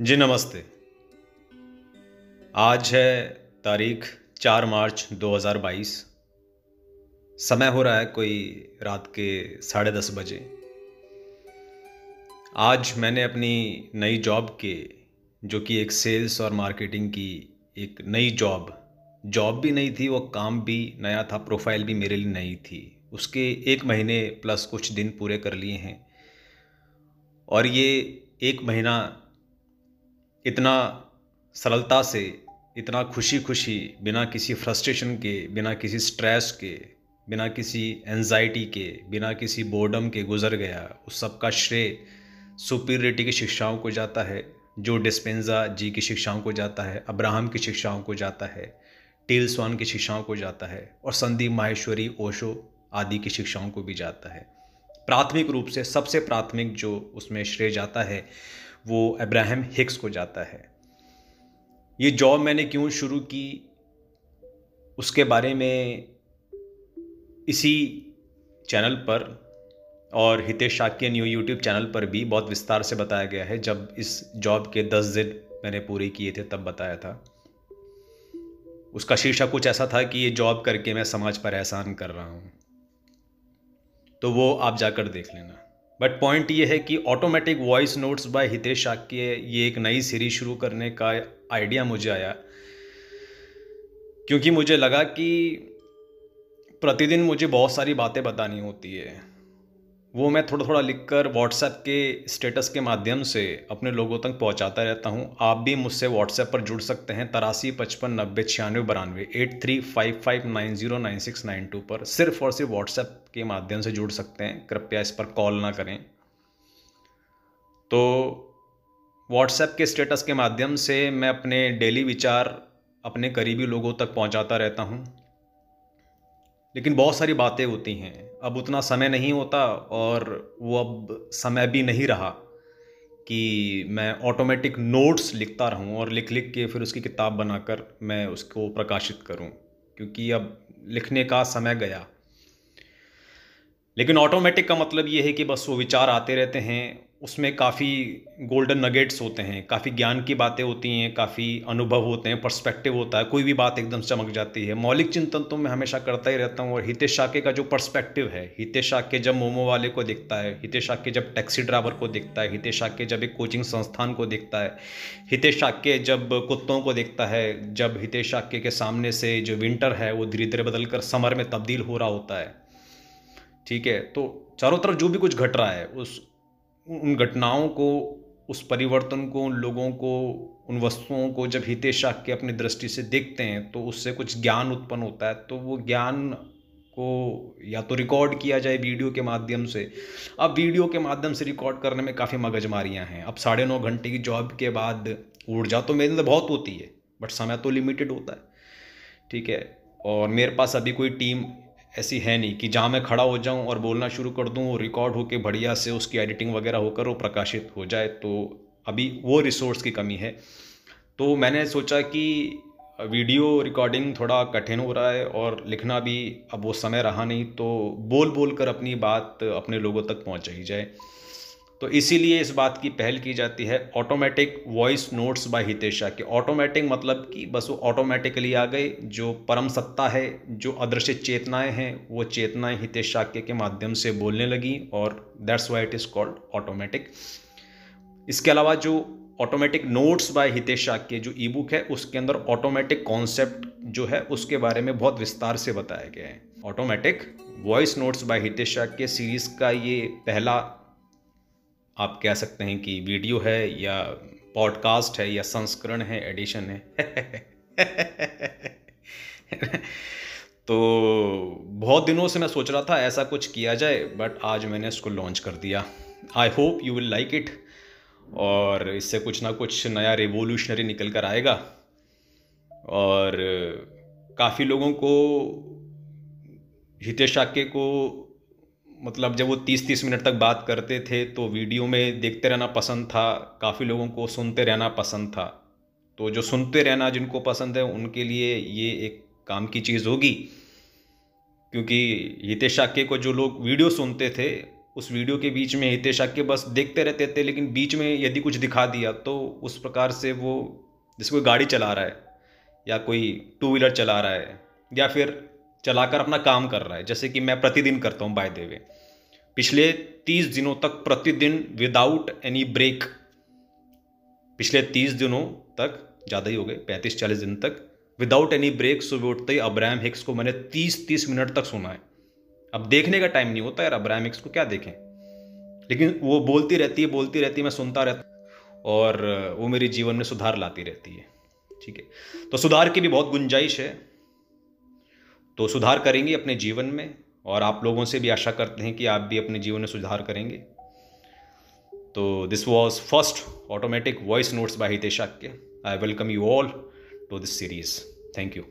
जी नमस्ते। आज है तारीख 4 मार्च 2022। समय हो रहा है कोई रात के 10:30 बजे। आज मैंने अपनी नई जॉब के जो कि एक सेल्स और मार्केटिंग की एक नई जॉब भी नई थी, वो काम भी नया था, प्रोफाइल भी मेरे लिए नई थी। उसके 1 महीने प्लस कुछ दिन पूरे कर लिए हैं और ये 1 महीना इतना सरलता से, इतना खुशी-खुशी, बिना किसी फ्रस्ट्रेशन के, बिना किसी स्ट्रेस के, बिना किसी एंग्ज़ायटी के, बिना किसी बोर्डम के गुज़र गया। उस सब का श्रेय सुपीरियरिटी की शिक्षाओं को जाता है, जो डिस्पेंज़ा जी की शिक्षाओं को जाता है, अब्राहम की शिक्षाओं को जाता है, टील स्वान की शिक्षाओं को जाता है और संदीप माहेश्वरी, ओशो आदि की शिक्षाओं को भी जाता है। प्राथमिक रूप से सबसे प्राथमिक जो उसमें श्रेय जाता है, वो अब्राहम हिक्स को जाता है। ये जॉब मैंने क्यों शुरू की, उसके बारे में इसी चैनल पर और Hitesh Shakya new YouTube channel पर भी बहुत विस्तार से बताया गया है। जब इस जॉब के 10 दिन मैंने पूरे किए थे तब बताया था। उसका शीर्षक कुछ ऐसा था कि ये जॉब करके मैं समाज पर एहसान कर रहा हूँ, तो वो आप जाकर देख लेना। बट पॉइंट ये है कि automatic voice notes by Hitesh Shakya, ये एक नई सीरीज शुरू करने का आइडिया मुझे आया क्योंकि मुझे लगा कि प्रतिदिन मुझे बहुत सारी बातें बतानी होती है। वो मैं थोड़ा थोड़ा लिखकर व्हाट्सएप के स्टेटस के माध्यम से अपने लोगों तक पहुंचाता रहता हूं। आप भी मुझसे व्हाट्सएप पर जुड़ सकते हैं 8355909692 8355909692 पर सिर्फ और सिर्फ व्हाट्सएप के माध्यम से जुड़ सकते हैं। कृपया इस पर कॉल ना करें। तो व्हाट्सएप के स्टेटस के माध्यम से मैं अपने डेली विचार अपने करीबी लोगों तक पहुंचाता रहता हूं। लेकिन बहुत सारी बातें होती हैं, अब उतना समय नहीं होता और वो अब समय भी नहीं रहा कि मैं ऑटोमेटिक नोट्स लिखता रहूं और लिख लिख के फिर उसकी किताब बनाकर मैं उसको प्रकाशित करूं, क्योंकि अब लिखने का समय गया। लेकिन ऑटोमेटिक का मतलब ये है कि बस वो विचार आते रहते हैं, उसमें काफ़ी गोल्डन नगेट्स होते हैं, काफ़ी ज्ञान की बातें होती हैं, काफ़ी अनुभव होते हैं, पर्सपेक्टिव होता है, कोई भी बात एकदम चमक जाती है। मौलिक चिंतन तो मैं हमेशा करता ही रहता हूँ। और हितेश शाक्य का जो पर्सपेक्टिव है, हितेश शाक्य जब मोमो वाले को देखता है, हितेश शाक्य जब टैक्सी ड्राइवर को देखता है, हितेश शाक्य जब एक कोचिंग संस्थान को देखता है, हितेश शाक्य जब कुत्तों को देखता है, जब हितेश शाक्य के सामने से जो विंटर है वो धीरे धीरे बदल कर समर में तब्दील हो रहा होता है, ठीक है, तो चारों तरफ जो भी कुछ घट रहा है, उन घटनाओं को, उस परिवर्तन को, उन लोगों को, उन वस्तुओं को जब हितेश शाक्य अपनी दृष्टि से देखते हैं तो उससे कुछ ज्ञान उत्पन्न होता है। तो वो ज्ञान को या तो रिकॉर्ड किया जाए वीडियो के माध्यम से। अब वीडियो के माध्यम से रिकॉर्ड करने में काफ़ी मगजमारियां हैं। अब 9.5 घंटे की जॉब के बाद ऊर्जा तो मेरे अंदर बहुत होती है, बट समय तो लिमिटेड होता है, ठीक है। और मेरे पास अभी कोई टीम ऐसी है नहीं कि जहाँ मैं खड़ा हो जाऊँ और बोलना शुरू कर दूँ, वो रिकॉर्ड होके बढ़िया से उसकी एडिटिंग वगैरह होकर वो प्रकाशित हो जाए। तो अभी वो रिसोर्स की कमी है। तो मैंने सोचा कि वीडियो रिकॉर्डिंग थोड़ा कठिन हो रहा है और लिखना भी अब वो समय रहा नहीं, तो बोल बोल कर अपनी बात अपने लोगों तक पहुँचाई जाए। तो इसीलिए इस बात की पहल की जाती है automatic voice notes by Hitesh Shakya. Automatic मतलब कि बस वो ऑटोमेटिकली आ गए। जो परम सत्ता है, जो अदृश्य चेतनाएं हैं, वो चेतनाएं हितेश शाक्य के माध्यम से बोलने लगी और that's why it is called automatic. इसके अलावा जो automatic notes by Hitesh Shakya जो ई बुक है, उसके अंदर ऑटोमेटिक कॉन्सेप्ट जो है उसके बारे में बहुत विस्तार से बताया गया है। Automatic voice notes by Hitesh Shakya series का ये पहला, आप कह सकते हैं कि वीडियो है या पॉडकास्ट है या संस्करण है, एडिशन है। तो बहुत दिनों से मैं सोच रहा था ऐसा कुछ किया जाए, बट आज मैंने इसको लॉन्च कर दिया। I hope you will like it और इससे कुछ ना कुछ नया रेवोल्यूशनरी निकल कर आएगा। और काफ़ी लोगों को हितेश शाक्य को, मतलब जब वो 30-30 मिनट तक बात करते थे तो वीडियो में देखते रहना पसंद था, काफ़ी लोगों को सुनते रहना पसंद था। तो जो सुनते रहना जिनको पसंद है उनके लिए ये एक काम की चीज़ होगी, क्योंकि हितेश शाक्य को जो लोग वीडियो सुनते थे उस वीडियो के बीच में हितेश के बस देखते रहते थे, लेकिन बीच में यदि कुछ दिखा दिया तो उस प्रकार से वो, जैसे कोई गाड़ी चला रहा है या कोई टू व्हीलर चला रहा है या फिर चलाकर अपना काम कर रहा है, जैसे कि मैं प्रतिदिन करता हूँ बाय द वे। पिछले 30 दिनों तक प्रतिदिन विदाउट एनी ब्रेक, पिछले 30 दिनों तक, ज़्यादा ही हो गए, 35-40 दिन तक विदाउट एनी ब्रेक सुबह उठते ही अब्राहम हिक्स को मैंने 30-30 मिनट तक सुना है। अब देखने का टाइम नहीं होता यार, अब्राहम हिक्स को क्या देखें, लेकिन वो बोलती रहती है, मैं सुनता रहता और वो मेरे जीवन में सुधार लाती रहती है। ठीक है, तो सुधार की भी बहुत गुंजाइश है, तो सुधार करेंगे अपने जीवन में, और आप लोगों से भी आशा करते हैं कि आप भी अपने जीवन में सुधार करेंगे। तो this was first automatic voice notes by Hitesh Shakya. I welcome you all to this series. Thank you.